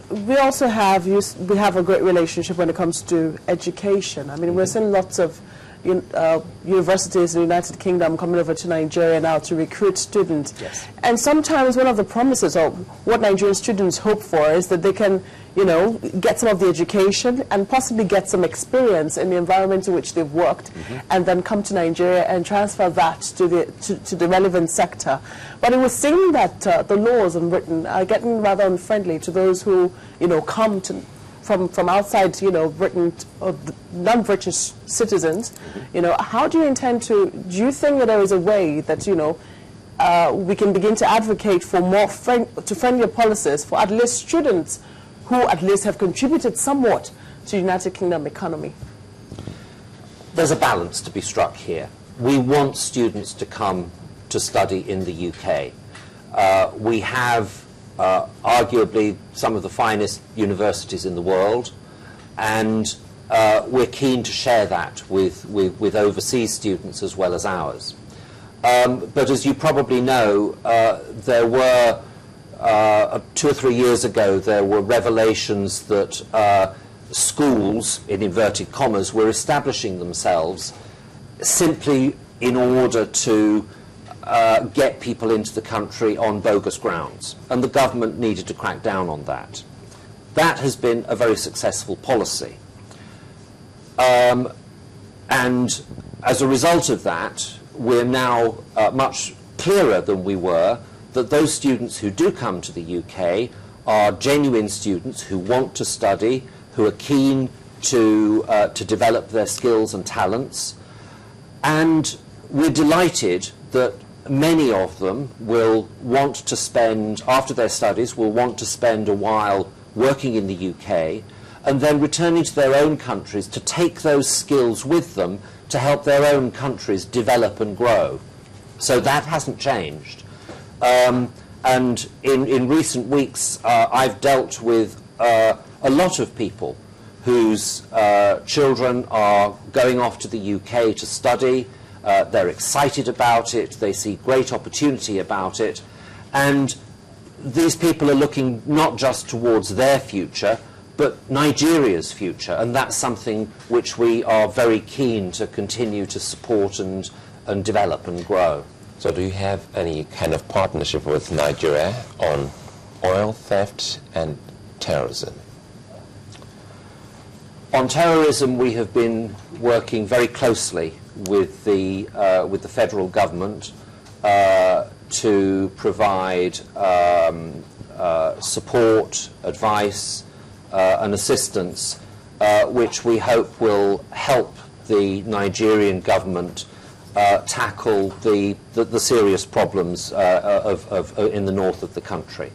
We also have we have a great relationship when it comes to education. I mean, we're seeing lots of universities in the United Kingdom coming over to Nigeria now to recruit students. Yes. And sometimes one of the promises of what Nigerian students hope for is that they can, get some of the education and possibly get some experience in the environment in which they've worked, and then come to Nigeria and transfer that to the relevant sector. But it would seem that the laws in Britain are getting rather unfriendly to those who, come from outside, Britain, or non-British citizens. How do you intend to? Do you think that there is a way that we can begin to advocate for more friendlier policies for at least students who at least have contributed somewhat to the United Kingdom economy? There's a balance to be struck here. We want students to come to study in the UK. We have arguably some of the finest universities in the world, and we're keen to share that with overseas students as well as ours. But as you probably know, there were 2 or 3 years ago there were revelations that schools, in inverted commas, were establishing themselves simply in order to get people into the country on bogus grounds, and the government needed to crack down on that. That has been a very successful policy. And as a result of that, we're now much clearer than we were that those students who do come to the UK are genuine students who want to study, who are keen to develop their skills and talents. And we're delighted that many of them will want to spend, after their studies, will want to spend a while working in the UK and then returning to their own countries to take those skills with them to help their own countries develop and grow. So that hasn't changed. And in recent weeks, I've dealt with a lot of people whose children are going off to the UK to study. They're excited about it, they see great opportunity about it, and these people are looking not just towards their future, but Nigeria's future, and that's something which we are very keen to continue to support and develop and grow. So do you have any kind of partnership with Nigeria on oil theft and terrorism? On terrorism, we have been working very closely with the federal government to provide support, advice, and assistance, which we hope will help the Nigerian government tackle the serious problems in the north of the country.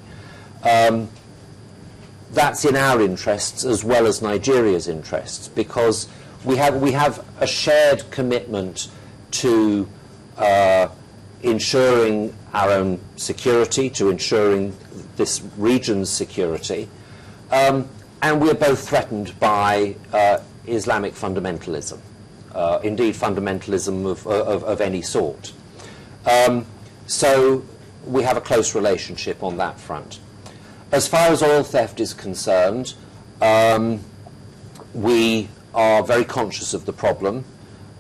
That's in our interests as well as Nigeria's interests, because we have a shared commitment to ensuring our own security, to ensuring this region's security, and we are both threatened by Islamic fundamentalism, indeed fundamentalism of any sort. So we have a close relationship on that front. As far as oil theft is concerned, we are very conscious of the problem.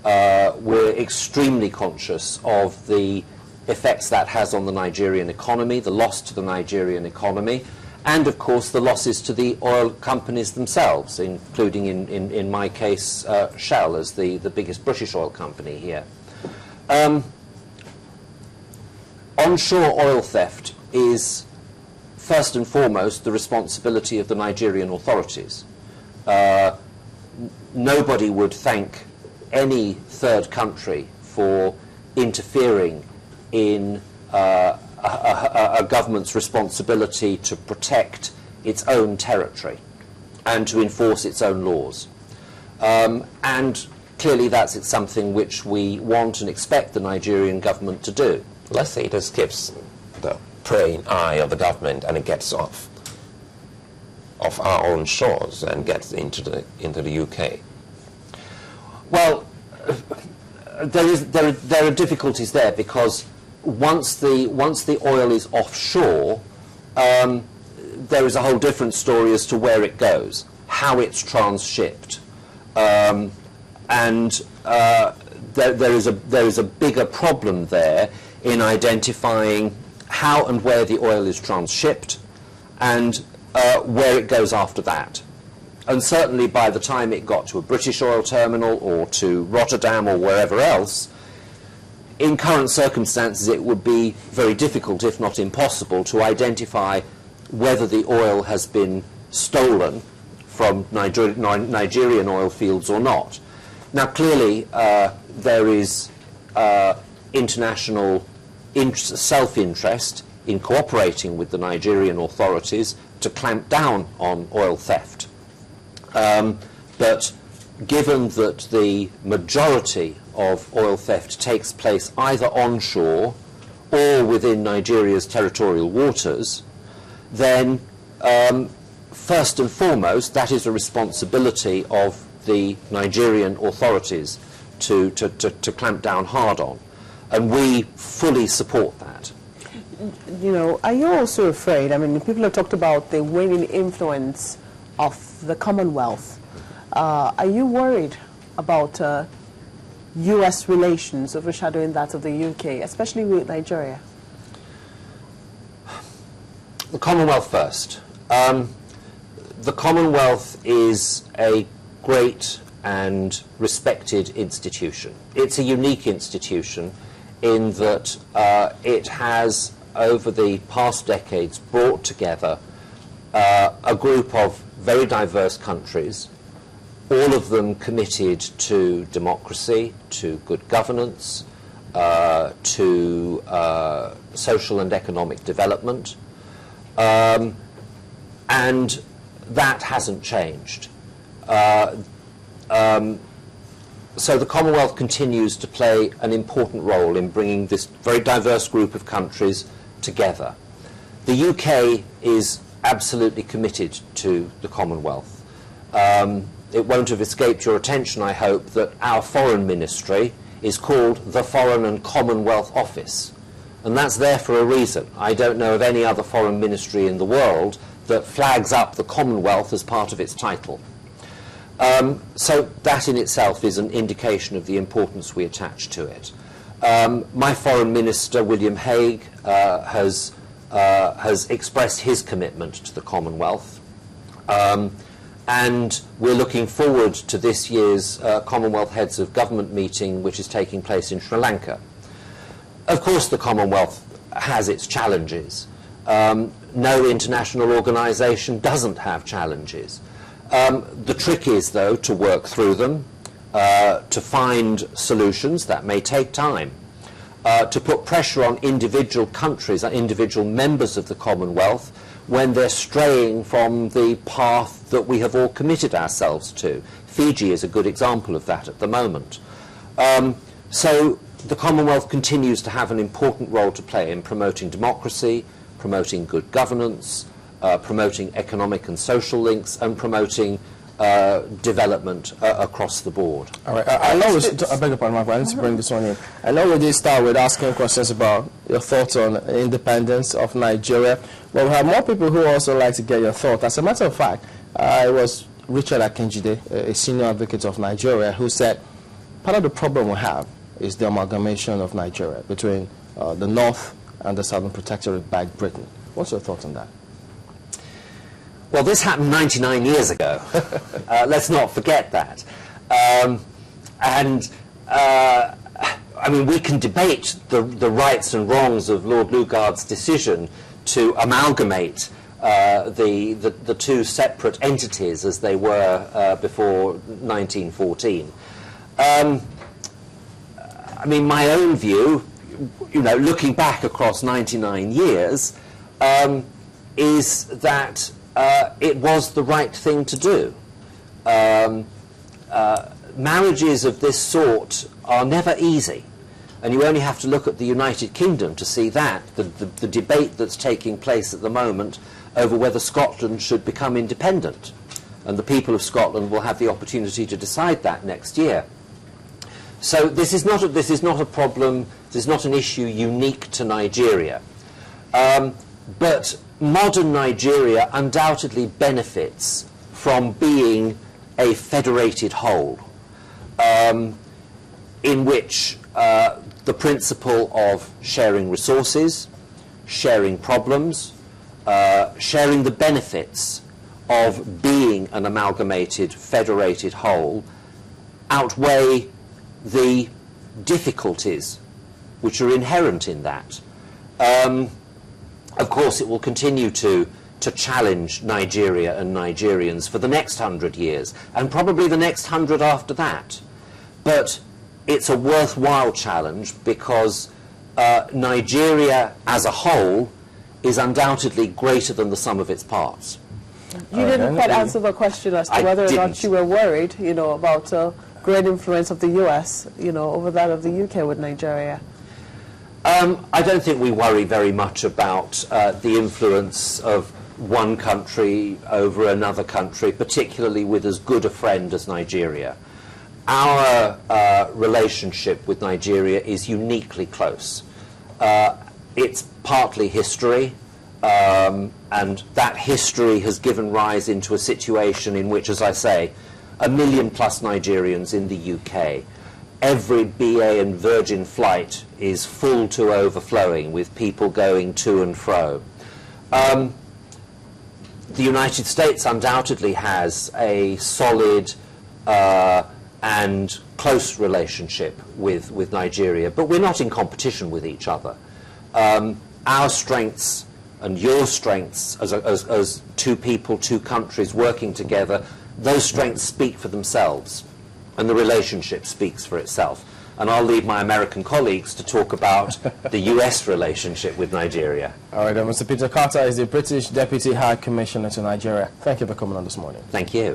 We're extremely conscious of the effects that has on the Nigerian economy, the loss to the Nigerian economy, and of course the losses to the oil companies themselves, including in my case Shell as the biggest British oil company here. Onshore oil theft is first and foremost the responsibility of the Nigerian authorities. Nobody would thank any third country for interfering in a government's responsibility to protect its own territory and to enforce its own laws. And clearly that's something which we want and expect the Nigerian government to do. Let's say it escapes the praying eye of the government and it gets off of our own shores and gets into the UK. Well, there are difficulties there, because once the oil is offshore, there is a whole different story as to where it goes, how it's transshipped. There is a bigger problem there in identifying how and where the oil is transshipped and where it goes after that. And certainly by the time it got to a British oil terminal or to Rotterdam or wherever else, in current circumstances it would be very difficult, if not impossible, to identify whether the oil has been stolen from Nigerian oil fields or not. Now clearly there is international self-interest in cooperating with the Nigerian authorities to clamp down on oil theft. But given that the majority of oil theft takes place either onshore or within Nigeria's territorial waters, then first and foremost that is a responsibility of the Nigerian authorities to clamp down hard on. And we fully support that. You know, are you also afraid, I mean, people have talked about the waning influence of the Commonwealth. Are you worried about U.S. relations overshadowing that of the U.K., especially with Nigeria? The Commonwealth first. The Commonwealth is a great and respected institution. It's a unique institution in that it has, over the past decades, brought together a group of very diverse countries, all of them committed to democracy, to good governance, to social and economic development, and that hasn't changed. So the Commonwealth continues to play an important role in bringing this very diverse group of countries together. The UK is absolutely committed to the Commonwealth. It won't have escaped your attention, I hope, that our Foreign Ministry is called the Foreign and Commonwealth Office. And that's there for a reason. I don't know of any other foreign ministry in the world that flags up the Commonwealth as part of its title. So that in itself is an indication of the importance we attach to it. My Foreign Minister, William Hague, has expressed his commitment to the Commonwealth. And we're looking forward to this year's Commonwealth Heads of Government meeting, which is taking place in Sri Lanka. Of course, the Commonwealth has its challenges. No international organisation doesn't have challenges. The trick is, though, to work through them, to find solutions that may take time, to put pressure on individual countries, individual members of the Commonwealth, when they're straying from the path that we have all committed ourselves to. Fiji is a good example of that at the moment. So the Commonwealth continues to have an important role to play in promoting democracy, promoting good governance, promoting economic and social links, and promoting development across the board. All right. I beg your pardon, Michael, I need to bring this one in. I know we did start with asking questions about your thoughts on independence of Nigeria, but we have more people who also like to get your thoughts. As a matter of fact, it was Richard Akinjide, a senior advocate of Nigeria, who said part of the problem we have is the amalgamation of Nigeria between the North and the Southern Protectorate by Britain. What's your thoughts on that? Well, this happened 99 years ago. Let's not forget that. I mean, we can debate the rights and wrongs of Lord Lugard's decision to amalgamate the two separate entities as they were before 1914. I mean, my own view, you know, looking back across 99 years, is that it was the right thing to do. Marriages of this sort are never easy, and you only have to look at the United Kingdom to see that, the debate that's taking place at the moment over whether Scotland should become independent, and the people of Scotland will have the opportunity to decide that next year. So this is not a problem, this is not an issue unique to Nigeria. But modern Nigeria undoubtedly benefits from being a federated whole, in which the principle of sharing resources, sharing problems, sharing the benefits of being an amalgamated, federated whole outweigh the difficulties which are inherent in that. Of course, it will continue to challenge Nigeria and Nigerians for the next 100 years, and probably the next 100 after that. But it's a worthwhile challenge because Nigeria as a whole is undoubtedly greater than the sum of its parts. You didn't quite answer the question as to whether or not you were worried, about great influence of the US, over that of the UK with Nigeria. I don't think we worry very much about the influence of one country over another country, particularly with as good a friend as Nigeria. Our relationship with Nigeria is uniquely close. It's partly history, and that history has given rise into a situation in which, as I say, 1 million plus Nigerians in the UK. Every BA and Virgin flight is full to overflowing with people going to and fro. The United States undoubtedly has a solid and close relationship with Nigeria, but we're not in competition with each other. Our strengths and your strengths as two people, two countries working together, those strengths speak for themselves, and the relationship speaks for itself. And I'll leave my American colleagues to talk about the US relationship with Nigeria. All right, Mr. Peter Carter is the British Deputy High Commissioner to Nigeria. Thank you for coming on this morning. Thank you.